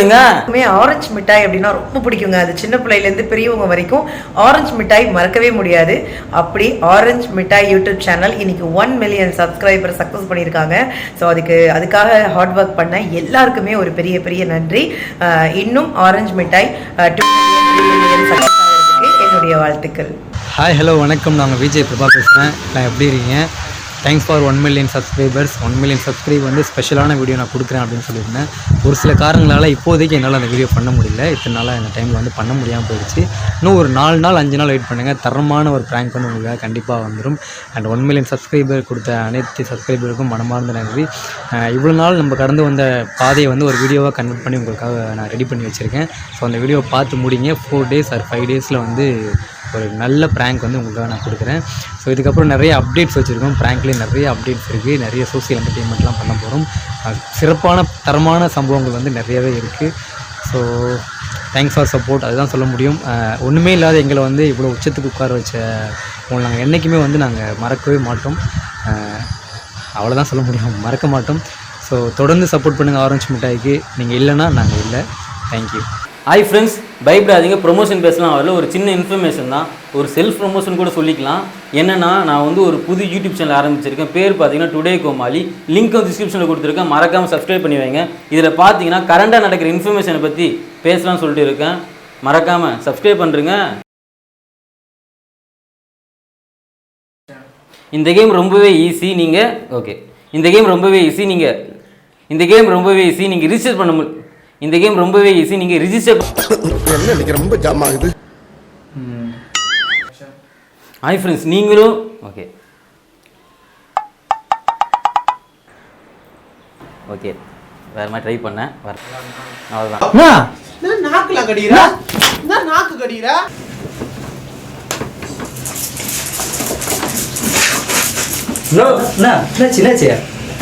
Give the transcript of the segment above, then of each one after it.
Orange மிட்டாய் அப்படின்னா ரொம்ப பிடிக்குங்க. அது சின்ன பிள்ளையிலேருந்து பெரியவங்க வரைக்கும் ஆரஞ்சு மிட்டாய் மறக்கவே முடியாது. அப்படி ஆரஞ்சு மிட்டாய் யூடியூப் சேனல் இன்னைக்கு 1 மில்லியன் சப்ஸ்கிரைபர் சக்ஸஸ் பண்ணியிருக்காங்க. ஸோ அதுக்காக ஹார்ட் ஒர்க் பண்ண எல்லாருக்குமே ஒரு பெரிய பெரிய நன்றி. இன்னும் ஆரஞ்சு மிட்டாய் 2 மில்லியன் சக்ஸஸ் ஆகிறதுக்கு என்னுடைய வாழ்த்துக்கள். ஹாய் ஹலோ வணக்கம், நாங்கள் விஜய் பிரபா பேசுகிறேன். நான் எப்படி இருக்கீங்க? Thanks for 1 million subscribers. 1 million subscribe வந்து ஸ்பெஷலான வீடியோ நான் கொடுக்குறேன் அப்படின்னு சொல்லியிருந்தேன். ஒரு சில காரணங்களால் இப்போதைக்கு என்னால் அந்த வீடியோ பண்ண முடியல. இத்தனை நாளாக இந்த டைமில் வந்து பண்ண முடியாமல் போயிடுச்சு. இன்னும் ஒரு 4 நாள் 5 நாள் வெயிட் பண்ணுங்கள். தரமான ஒரு ப்ராங்க் வந்து உங்களுக்கு கண்டிப்பாக வந்துடும். அண்ட் 1 மில்லியன் சப்ஸ்கிரைபர் கொடுத்த அனைத்து சப்ஸ்கிரைபருக்கும் மனமார்ந்த நன்றி. இவ்வளோ நாள் நம்ம கடந்து வந்த பாதையை வந்து ஒரு வீடியோவாக கன்வெர்ட் பண்ணி உங்களுக்காக நான் ரெடி பண்ணி வச்சுருக்கேன். ஸோ அந்த வீடியோவை பார்த்து முடிங்க. 4 days ஆர் 5 days வந்து ஒரு நல்ல ப்ராங்க் வந்து உங்களுக்காக நான் கொடுக்குறேன். ஸோ இதுக்கப்புறம் நிறைய அப்டேட்ஸ் வச்சுருக்கோம். ப்ராங்க்லேயே நிறைய அப்டேட்ஸ் இருக்குது. நிறைய சோசியல் என்டர்டெயின்மெண்ட்லாம் பண்ண போகிறோம். சிறப்பான தரமான சம்பவங்கள் வந்து நிறையவே இருக்குது. ஸோ தேங்க்ஸ் ஃபார் சப்போர்ட், அதுதான் சொல்ல முடியும். ஒன்றுமே இல்லாத எங்களை வந்து இவ்வளோ உச்சத்துக்கு உட்கார வச்ச உங்களை நாங்கள் என்றைக்குமே வந்து நாங்கள் மறக்கவே மாட்டோம். அவ்வளோதான் சொல்ல முடியும், மறக்க மாட்டோம். ஸோ தொடர்ந்து சப்போர்ட் பண்ணுங்கள் ஆரஞ்சு மிட்டாய்க்கு. நீங்கள் இல்லைன்னா நாங்கள் இல்லை. தேங்க்யூ. ஹாய் ஃப்ரெண்ட்ஸ், பயப்படாதீங்க. ப்ரொமோஷன் பேசலாம் வரல, ஒரு சின்ன இன்ஃபர்மேஷன் தான், ஒரு செல்ஃப் ப்ரொமோஷன் கூட சொல்லிக்கலாம். என்னென்னா, நான் வந்து ஒரு புது யூடியூப் சேனல் ஆரம்பிச்சிருக்கேன். பேர் பார்த்தீங்கன்னா டுடே கோமாளி. லிங்க் வந்து டிஸ்கிரிப்ஷனில் கொடுத்துருக்கேன், மறக்காமல் சப்ஸ்கிரைப் பண்ணி வைங்க. இதில் பார்த்தீங்கன்னா கரண்டாக நடக்கிற இன்ஃபர்மேஷனை பற்றி பேசலாம்னு சொல்லிட்டு இருக்கேன். மறக்காமல் சப்ஸ்கிரைப் பண்ணுறேங்க. இந்த கேம் ரொம்பவே ஈஸி. நீங்கள் இந்த கேம் ரொம்பவே ஈஸி. நீங்கள் ரிஜிஸ்டர் பண்ண முடியும். இந்த கேம் ரொம்பவே ஈஸி. நீங்கள் ரிஜிஸ்டர் ரொம்ப ஜாம் ஆகுது. ஹாய் ஃப்ரெண்ட்ஸ், நீங்களும் ஓகே வேற மாதிரி ட்ரை பண்ணேன். அவ்வளோதான். நாக்கு கடிக்கிறா.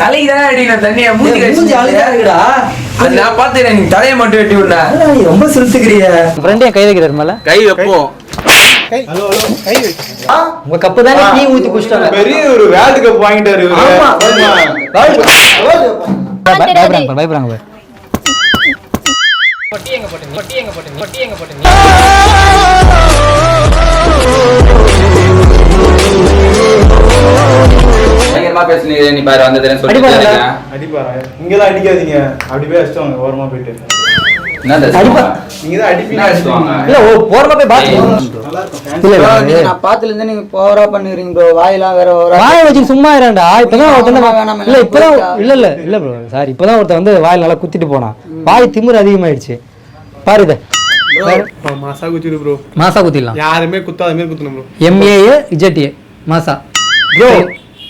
தலைக்குதான் அடிக்கணும் தண்ணியா மூஞ்சி அழுகாதுடா. அது நான் பாத்துறேன், நீ தலையை மட்டும் வெட்டி விடா. நீ ரொம்ப சிரிச்சுக்கிறிய. ஃப்ரெண்ட் என் கை வைக்கிறாரு மேல கை வைப்போம். ஹலோ கை வை. உங்க கப்பு தானே டீ ஊத்தி குடிச்சிட்டாங்க. பெரிய ஒரு வேர்ல்ட் கப் வாங்கிட்டாரு இவரு. ஆமா பயப்படுறாங்க. பொட்டி எங்க போட்டு நீ பாரு வந்து அடிப்பாரா? இங்கதான் அடிக்காதீங்க, அப்படி போய் அடிச்சவங்க ஓரமா போயிட்டு. சும்மா இருடா. இப்பதான் ஒருத்தன் வந்து வாயில் நல்லா குத்திட்டு போனான். வாய் திமிரு அதிகமாயிடுச்சு பாருங்க. மாசா குத்திடலாம். யாருமே குத்தாத மாதிரி குத்தணும் ப்ரோ. MAA மாசா ப்ரோ.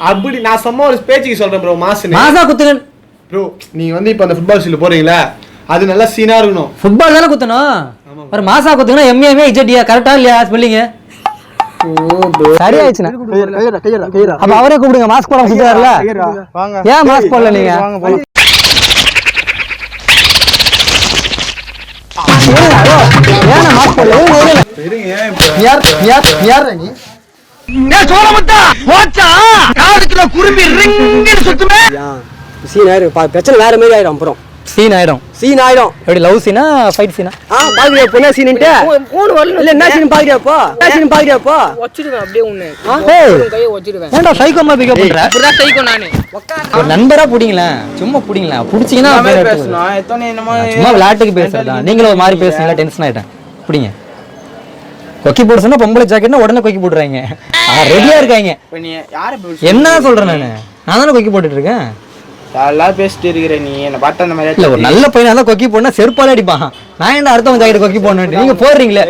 அப்படி நான் சும்மா ஒரு பேச்சுக்கு சொல்றேன் ப்ரோ. மாசா குத்துங்க ப்ரோ. நீங்க வந்து இப்ப அந்த ஃபுட்பால் ஃபீல்ட் போறீங்களா, அது நல்லா சீனா இருக்கணும். ஃபுட்பால் தானே குத்தணும். ஒரு மாசா குத்துனா MAA கரெக்டா இல்லையா ஸ்பெல்லிங்? சரியாயிடுச்சுனா அப்ப அவரே கூப்பிடுங்க. மாஸ்க் போடாம குத்துறாருல, ஏன் மாஸ்க் போடல நீங்க? ஏன் மாஸ்க் போடல? பிரச்சனை வேற மாதிரி ஆயிடும். அப்புறம் சீன் ஆயிடும். எப்படி லவ் சீனா ஃபைட் சீனா? பாக்குறியா பொண்ணா சீன்ட்டு இல்ல என்ன சீன் பாக்குறியாப்பா? வச்சிடுவேன் அப்படியே உன்னை. கையை வச்சிடுவேன். ஏன்டா சைக்கோ மாதிரி பிக்கப் பண்ற? புரா சைக்கோ நானே. ஒரு நண்பரா புடிங்களா, சும்மா புடிங்களா, புடிச்சீங்கன்னா பேசணும். எத்தனை என்னமோ சும்மா விளையாட்டுக்கு பேசுறதா. நீங்களும் ஒரு மாதிரி பேசுனீங்களா, டென்ஷன் ஆயிட்டேன். புடிங்க. கொக்கி போட சொன்னா பொம்பளை ஜாக்கெட்னா உடனே கொக்கி போடுறாங்க. ரெடியா இருக்காங்க. என்ன சொல்றேன் நான் தானே கொக்கி போட்டுட்டு இருக்கேன். எல்லாம் பேசிட்டு இருக்கிற நீ என்ன பார்த்தா அந்த மாதிரி இல்ல. ஒரு நல்ல பையனா தான் கொக்கி போடனா செருப்பால அடிப்பான். நான் என்ன அடுத்தவன் ஜாக்கெட் கொக்கி போடணும்? நீங்க போடுறீங்களே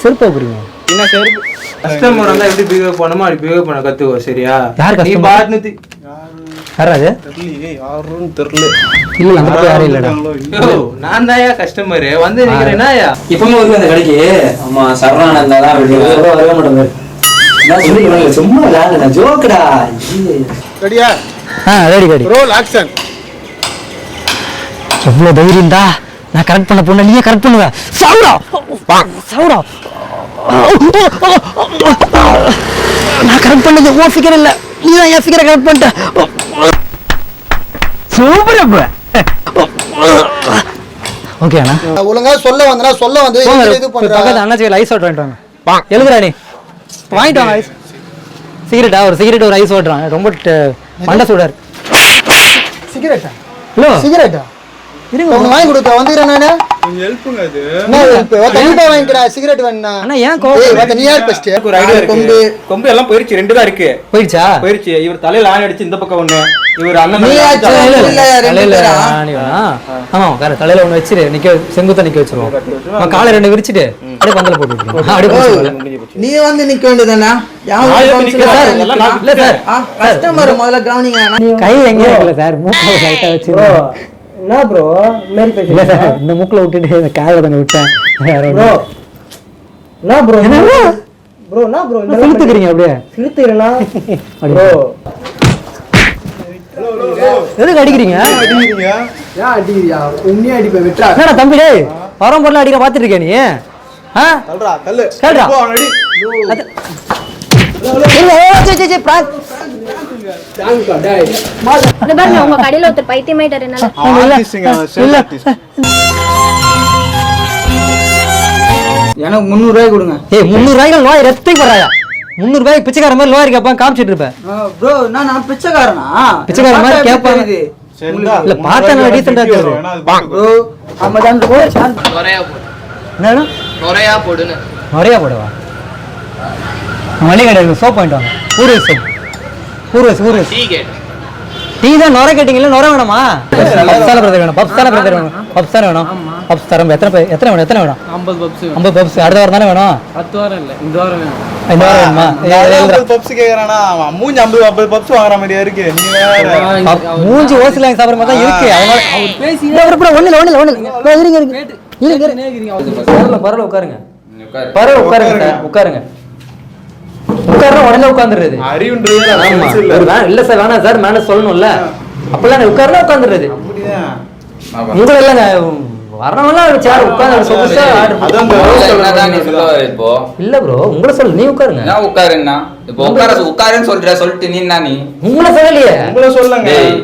செருப்பா போடுறீங்க. என்ன செருப்பு? கஸ்டமர் வந்தா எப்படி பிஹேவ் பண்ணுமோ அப்படி பிஹேவ் பண்ண கத்துக்கோ. சரியா? யார் கஸ்டமர்? நீ பாட்னுதி யாராது? யாரும் தெரியல. இல்ல அந்த பக்கம் யாரும் இல்லடா. நான் தான்யா கஸ்டமர் வந்து நிக்கிறேனாயா? இப்பமே வந்து அந்த கடைக்கு ஆமா சரவணானந்தா தான் வரவே மாட்டாங்க. நான் சொல்லிக்கிறேன் சும்மா விளையாடுடா, ஜோக்கடா. ரெடியா? ரெடி. Role action. எவ்வளவு தைரியம் தான். நான் கரெக்ட் பண்ண போன நீயே கரெக்ட் பண்ணுவ. சவுரா நான் கரெக்ட் பண்ணது ஓ ஃபிகர் இல்ல, நீ தான் என் ஃபிகரை கரெக்ட் பண்ணிட்ட. சூப்பர். ஓகே அண்ணா ஒழுங்கா சொல்ல வந்தனா சொல்ல வந்து இது பண்ற பக்கத்து அண்ணாச்சி ஐஸ் வாட்டர் வாங்கிட்டு வாங்க எழுதுடா நீ வாங்கிட்டு வாங்க ஐஸ் சிகரெட்டா ஒரு சிகரெட் ஒரு ஐஸ் வாட்டர் ரொம்ப மண்டை சூடாரு சிகரெட்டா ஹலோ சிகரெட்டா இருங்க உனக்கு வாங்கி கொடுக்க வந்துறேன் நானு கொஞ்சம் ஹெல்ப்புங்க அது என்ன ஹெல்ப் கண்டிப்பா வாங்கிக்கிறா சிகரெட் வேணா அண்ணா ஏன் கோவம் நீ யார் ஃபர்ஸ்ட் ஒரு ஐடியா இருக்கு கொம்பு எல்லாம் போயிருச்சு 2 தான் இருக்கு போயிடுச்சா போயிருச்சு இவர் தலையில ஆணி அடிச்சு இந்த பக்கம் ஒண்ணு இவர் அண்ணன் நீ ஆச்சு தலையில ஆணி வேணா ஆமா வேற தலையில ஒண்ணு வச்சிரு நிக்க செங்குத்த நிக்க வச்சிருவோம் காலை 2 விரிச்சிட்டு அப்படியே பந்தல போட்டு விட்டுருவோம் அப்படியே நீ வந்து நிக்க வேண்டியதானே இல்ல சார் கஸ்டமர் முதல்ல கவனிங்க கை எங்க இருக்குல்ல சார் மூக்குல லைட்டா வச்சிருவோம் என்ன ப்ரோ மேரி பேசி இல்ல சார் இந்த மூக்குல விட்டுட்டு இந்த காலை தான விட்டேன் ப்ரோ என்ன ப்ரோ ப்ரோ என்ன ப்ரோ இந்த இழுத்துக்கிறீங்க அப்படியே இழுத்துறனா ப்ரோ எதுக்கு அடிக்கிறீங்க அடிக்கிறீங்க ஏன் அடிக்கிறியா உண்மையா அடிப்ப விட்றா என்னடா தம்பி டேய் வரம் பொருள் அடிக்க பாத்துட்டு இருக்க நீ ஆ தள்ளுடா தள்ளு கேளுடா. போ, அவன் அடி. இந்த பாருங்க உங்க கடையில ஒருத்தர் பைத்தியமாயிட்டாரு என்னால அவன் artistங்க, அவன் self artist. எனக்கு 300 ரூபாய் கொடுங்க ஏய் 300 ரூபாய்க்கு லோய் ரத்தி போறாயா 300 ரூபாய்க்கு பிச்சைக்கார மாதிரி லோய் இருக்கப்பா காமிச்சிட்டு இருப்பேன் ப்ரோ நான் பிச்சைக்காரனா பிச்சைக்கார மாதிரி கேட்பாங்க. சரிடா, இல்ல, பார்த்தா நல்லா decent ஆ video தெரியுது. வேணா, அது பாத்துக்கோ. ப்ரோ 50 ரூபாய் சார்ஜ் நுரையா போடு என்னடா நுரையா போடுன்னு நிறைய போடுவா மளிகை கடையில் சோப் வாங்கிட்டு வாங்க ஊர்வசி சோப் ஊர்வசி டீ கேட் டீ தான் நுரை கேட்டீங்களா நுரை வேணுமா பப்ஸால பிரதர் வேணும் பப்ஸால பிரதர் வேணும் பப்ஸ் தானே வேணும் பப்ஸ் தரம் எத்தனை வேணும் 50 பப்ஸ் 50 பப்ஸ் அடுத்த வாரம் தானே வேணும் 10 வாரம் இல்ல இந்த வாரம் வேணும் இந்த வாரம் வேணுமா நான் 50 பப்ஸ் கேக்குறானா, அவன் மூஞ்சி 50 பப்ஸ் வாங்குற மாதிரியா இருக்கு நீ வேற. மூஞ்சி ஓசில வாங்கி சாப்பிடுற மாதிரி தான் இருக்கு அதனால பரவாயில்ல உட்காருங்க பரவாயில்ல உட்காருங்க சார் உட்காருங்க உட்கார்றா உடனே உட்காந்துருது அறிவுன்றது அது ஆமா பெருசு இல்ல. ஒரு இல்ல சார் வேணாம் சார் மேல சொல்லணும்ல அப்பெல்லாம் உட்கார்றா உட்காந்துருது அப்படிதான். உங்களை இல்லைங்க வரவங்களாம் சேர் உட்காந்து சொகுசா அதான் இந்த என்னதான் நீ சொல்ல வர இப்போ இல்ல ப்ரோ உங்களை சொல்லு நீ உட்காருங்க நான் உட்காருன்னா இப்போ உட்காருன்னு சொல்ற சொல்லிட்டு நீ உங்களை சொல்லலையே உங்களை சொல்லுங்க. டேய்.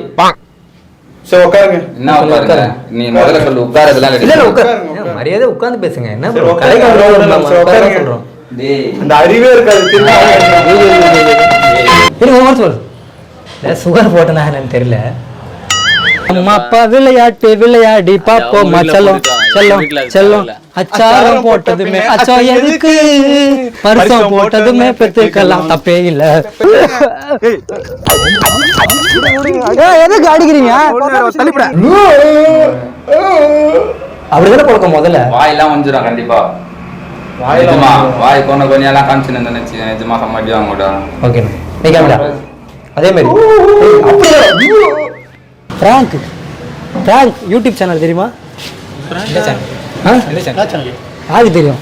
சரி உட்காருங்க. என்ன உட்காருங்க நீ முதல்ல சொல்லு உட்காரதெல்லாம் இல்ல இல்ல கிடையாது உட்காரு மரியாதை உட்கார்ந்து பேசுங்க என்ன சரி, ப்ரோ உட்காருங்க. கடைக்கு சரி, உட்காருங்க. சொல்றோம் டேய் அந்த அறிவே இருக்காது திரும்ப. இருங்க ஒரு நிமிஷம் சொல்லு சுகர் போட்டனா என்னன்னு தெரியல அம்மா அப்பா விளையாடி பாப்போம் செல்லம் செல்லம் செல்லம் அச்சாரம் போட்டதுமே அச்சோ எதுக்கு பரிசம் போட்டதுமே பெத்துக்கலாம் தப்பே இல்ல எதுக்கு அடிக்கிறீங்க அப்படிதானே பழக்கம் முதல்ல வாயெல்லாம் வந்துடும் கண்டிப்பா நிஜமா வாய் கொஞ்சம் எல்லாம் காமிச்சு நினைச்சு நிஜமா சமாடி வாங்கடா ஓகே நீ கேமரா அதே மாதிரி பிராங்க் யூடியூப் சேனல் தெரியுமா யாருக்கு தெரியும்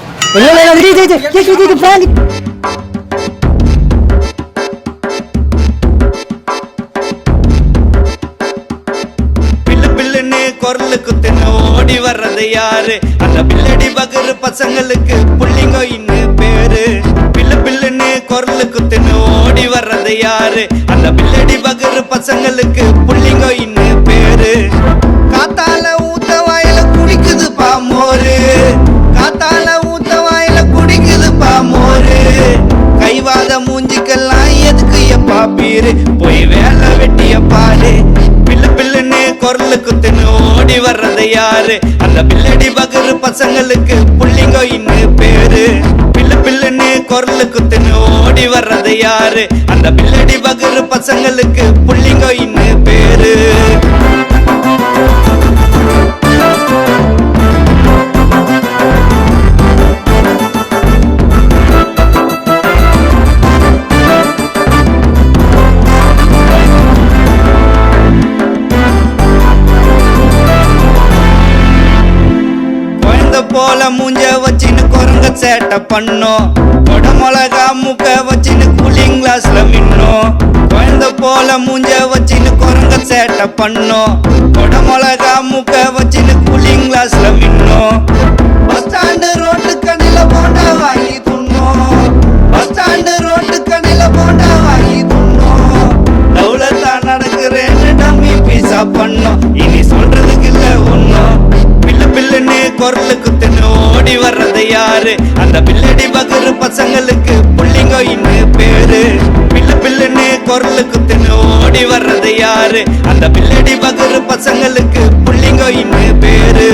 பில்லு பில்லுன்னு குரலுக்கு தின்னு ஓடி வர்றது யாரு அந்த பில்லடி பகரு பசங்களுக்கு புள்ளிங்கோ இன்னும் பேரு பில்லு பில்லுன்னு குரலுக்கு தின்னு ஓடி வர்றது யாரு அந்த பில்லடி பகரு பசங்களுக்கு புள்ளிங்கோ இன்னும் பேரு காத்தால ஊத்த வாயில குடிக்குது பாமோரு காத்தால ஊத்த வாயில குடிக்குது பாமோரு கைவாத மூஞ்சிக்கெல்லாம் எதுக்கு எப்பா பீரு போய் வேலை வெட்டிய பாரு பில்லு பில்லுன்னு குரலுக்கு தின்னு ஓடி வர்றது யாரு அந்த பில்லடி பகரு பசங்களுக்கு புள்ளிங்கோ இன்னும் பேரு பில்லு பில்லுன்னு குரலுக்கு தின்னு ஓடி வர்றது யாரு அந்த பில்லடி பகரு பசங்களுக்கு புள்ளிங்கோ இன்னும் பேரு போல மூஞ்ச வச்சின்னு குரங்க சேட்டை பண்ணோம் கொட மிளகா முக்க வச்சின்னு கூலிங் கிளாஸ்ல மின்னோம் குழந்தை போல மூஞ்ச வச்சின்னு குரங்க சேட்டை பண்ணோம் கொட மிளகா முக்க வச்சின்னு கூலிங் கிளாஸ்ல மின்னோம் பஸ் ஸ்டாண்டு ரோட்டு கண்ணில போண்டா வாங்கி துண்ணோம் பஸ் ஸ்டாண்டு ரோட்டு கண்ணில போண்டா வாங்கி துண்ணோம் தௌலத்தான் நடக்கிறேன்னு டம்மி பீஸா பண்ணோம் இனி சொல்றதுக்கு இல்ல ஒன்னும் பில்லு பில்லுன்னு குரலு குத்துன்னு ஓடி வர்றது யாரு அந்த பில்லடி பகுரு பசங்களுக்கு புள்ளிங்கோ இன்னும் பேரு பில்லு பில்லுன்னு குரலு குத்துன்னு ஓடி வர்றது யாரு அந்த பில்லடி பகுரு பசங்களுக்கு புள்ளிங்கோ இன்னும் பேரு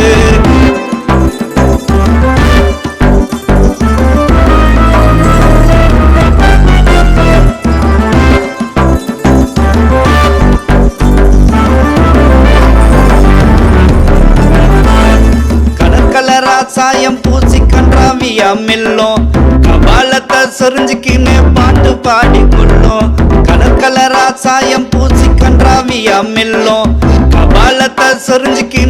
சாயம் பூசி கன்றாவியா மெல்லும் கபாலத்தை சொரிஞ்சுக்கின்னு பாட்டு பாடி கொள்ளும் கலர் கலரா சாயம் பூசி கன்றாவியா மெல்லும் கபாலத்தை சொரிஞ்சுக்கி